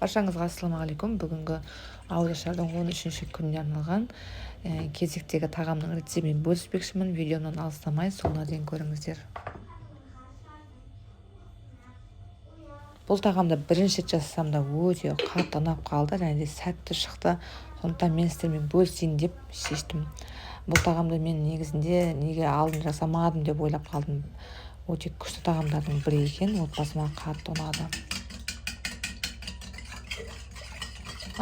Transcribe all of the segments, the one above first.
Баршаңызға ассалаумағалейкум. Бүгінгі аудиошардың 13-ші күніне арналған кезектегі тағамның рецептімен бөліспекшімін. Видеоны алыстамай соңына дейін көріңіздер. Бұл тағамды бірінші рет жасасам да өте қатты ұнап қалды, және де сәтті шықты. Сондықтан мен сіздермен бөлісейін деп шештім. Бұл тағамды мен негізінде неге алдын жасамадым деп ойлап қалдым. Өте күшті тағамдардың бірі екен, отбасыма қатты ұнады.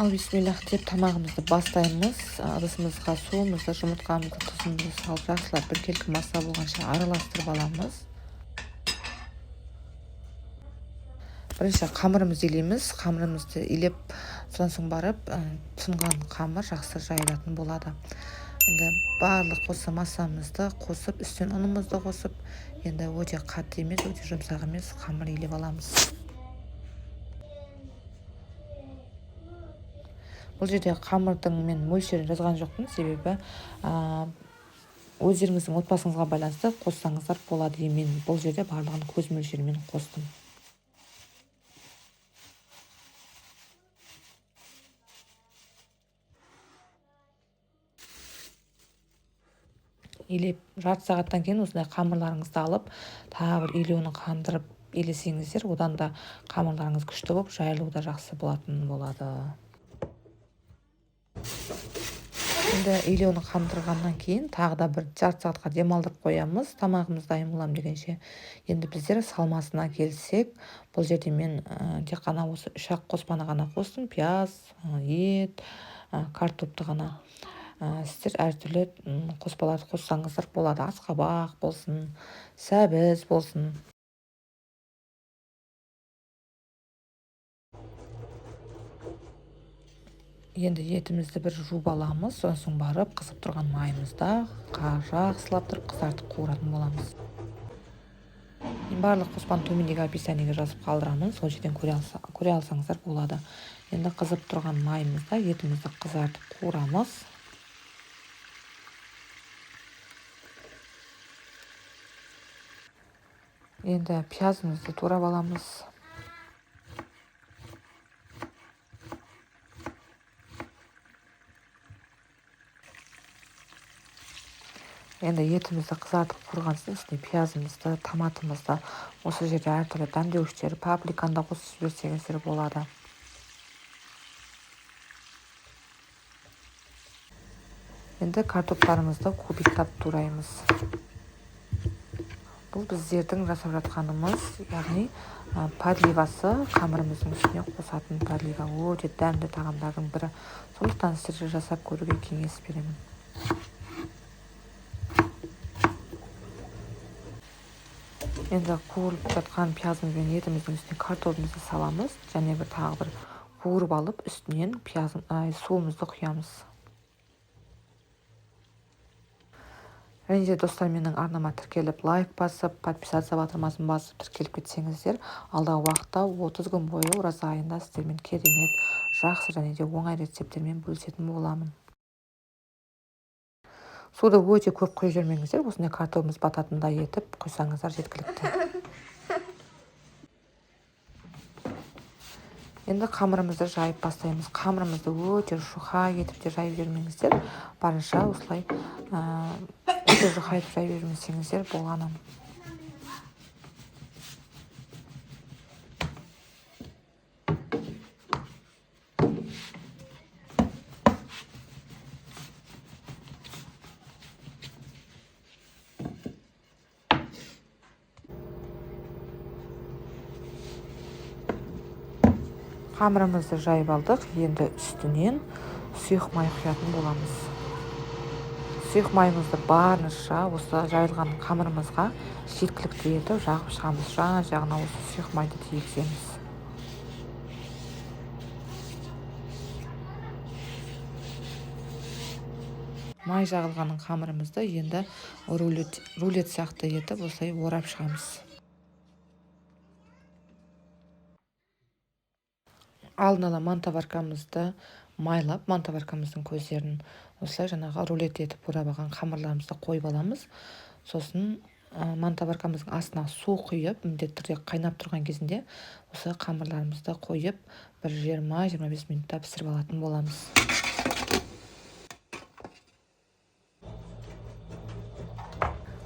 Ал бисмиллах деп тамағымызды бастаймыз. Ыдысымызға суымызды, жұмыртқамызды, тұзымызды салып жақсылап біркелкі маса болғанша араластырып аламыз. Бірінші қамырымызды илейміз. Қамырымызды илеп, содан соң барып тұнған қамыр жақсы жайылатын болады. Енді барлық осы массамызды қосып, үстіне ұнымызды қосып, енді өте қатты емес, өте жұмсақ емес қамыр илеп аламыз. Бұл жерде қамырдың мен мөлшерін жазған жоқпын, себебі өздеріңіздің отбасыңызға байланысты қоссаңыздар болады. Мен бұл жерде барлығын көз мөлшерімен қостым. Илеп жарты сағаттан кейін осындай қамырларыңызды алып, тағы бір илеуін қандырып илесеңіздер, одан да қамырларыңыз күшті болып, жайылуы да жақсы болатын болады. Енді илеуін қандырғаннан кейін тағы да бір жарты сағатқа демалдырып қоямыз, тамағымыз дайын боламын дегенше. Енді біздер салмасына келсек, бұл жерде мен тек қана осы 3-ақ қоспаны ғана қостым: пияз, ет, картопты ғана. Сіздер әртүрлі қоспаларды қоссаңыздар болады. Асқабақ болсын, сәбіз болсын. Енді етімізді бір жуып аламыз, содан соң барып қызып тұрған майымызда жақсылап тұрып қызартып қуыратын боламыз. Мен барлық қоспаны төмендегі описаниеге жазып қалдырамын, сол жерден көре алсаңыздар болады. Енді қызып тұрған майымызда етімізді қызартып қуырамыз. Енді пиязымызды турап аламыз. Енді етімізді қызартып қуырғансын үстіне пиязымызды, томатымызды, осы жерде әртүрлі дәмдеуіштер, паприканы да қосып жіберсеңіздер болады. Енді картоптарымызды кубиктап тураймыз. Бұл біздердің жасап жатқанымыз, яғни подливасы, қамырымыздың үстіне қосатын подлива. Өте дәмді тағамдардың бірі. Сондықтан сіздер жасап көруге кеңес беремін. Енді қуырылып жатқан пиязымыз бен етіміздің үстіне картопымызды саламыз, және тағы бір қуырып алып, үстінен суымызды құямыз. Және де достар, менің арнама тіркеліп, лайк басып, подписация батырмасын басып тіркеліп кетсеңіздер, алдағы уақытта 30 күн бойы ораза айында сіздермен керемет, жақсы және де оңай рецепттермен бөлісетін боламын. Суды өте көп құйып жүрмеңіздер, осындай картопымыз бататындай етіп құйсаңыздар жеткілікті. Енді қамырымызды жайып бастаймыз. Қамырымызды өте жұқа етіп те жайып жүрмеңіздер, барынша осылай өте жұқа етіп жайып жүрмесеңіздер болғаны. Қамырымызды жайып алдық, енді үстінен сұйық май құятын боламыз. Сұйық майымызды барынша осы жайылған қамырымызға жеткілікті етіп жағып шығамыз. Жан-жағына осы сұйық майды тигіземіз. Май жағылған қамырымызды енді рулет сияқты етіп осылай орап шығамыз. Алдын ала мантаваркамызды майлап, мантаваркамыздың көздерін осылай жаңағы рулет етіп орап алған қамырларымызды қойып аламыз. Сосын мантоваркамыздың астына су құйып, міндетті түрде қайнап тұрған кезінде осы қамырларымызды қойып бір 20-25 минутта пісіріп алатын боламыз.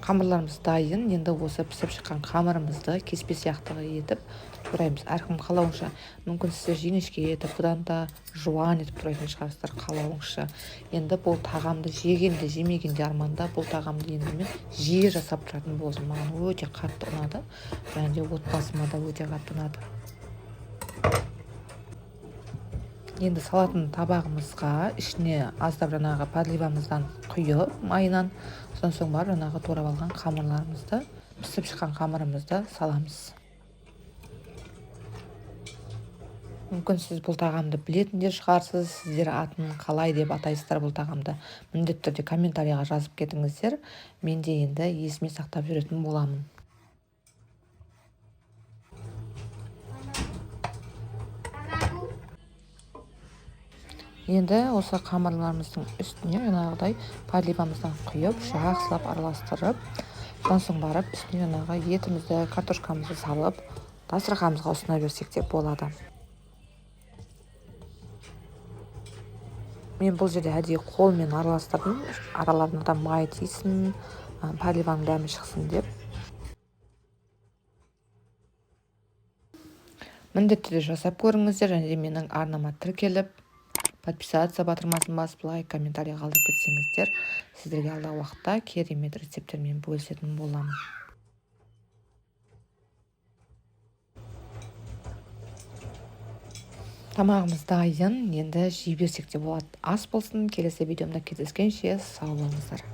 Қамырларымыз дайын. Енді осы пісіп шыққан қамырымызды кеспе сияқты етіп тураймыз. Әркім қалауынша. Мүмкін сіздер жіңішке етіп, бұдан да жуан етіп турайтын шығарсыздар қалауынша. Енді бұл тағамды жегенде, жемегенде арманда бұл тағамды енді мен жиі жасап тұратын болдым. Маған өте қатты ұнады. Және де отбасыма да өте қатты ұнады. Енді салатын табағымызға ішіне аздап жаңағы подливамыздан құйып майынан, содан соң барып жаңағы турап алған қамырларымызды, пісіп шыққан қамырымызды саламыз. Мүмкін сіз бұл тағамды білетіндер шығарсыз, сіздер атын қалай деп атайсыздар бұл тағамды. Міндетті түрде комментарийға жазып кетіңіздер. Мен де енді есіме сақтап жүретін боламын. Енді осы қамырларымыздың үстіне жаңағыдай подливамыздан құйып, жақсылап араластырып, содан соң барып үстіне жаңағы етімізді, картошкамызды салып, дастарханымызға ұсына берсек те болады. Мен бұл жерде әдейі қолмен араластырдым, араларына да май тисін, подливаның дәмі шықсын деп. Міндетті түрде жасап көріңіздер, және де менің арнама тіркеліп, подписаться батырмасын басып, лайк, комментарий қалдырып кетсеңіздер, сіздерге алдағы уақытта керемет рецепттермен бөлісетін боламын. Тамағымыз дайын, енді жей берсек те болады. Ас болсын. Келесі видеомда кездескенше сау болыңыздар.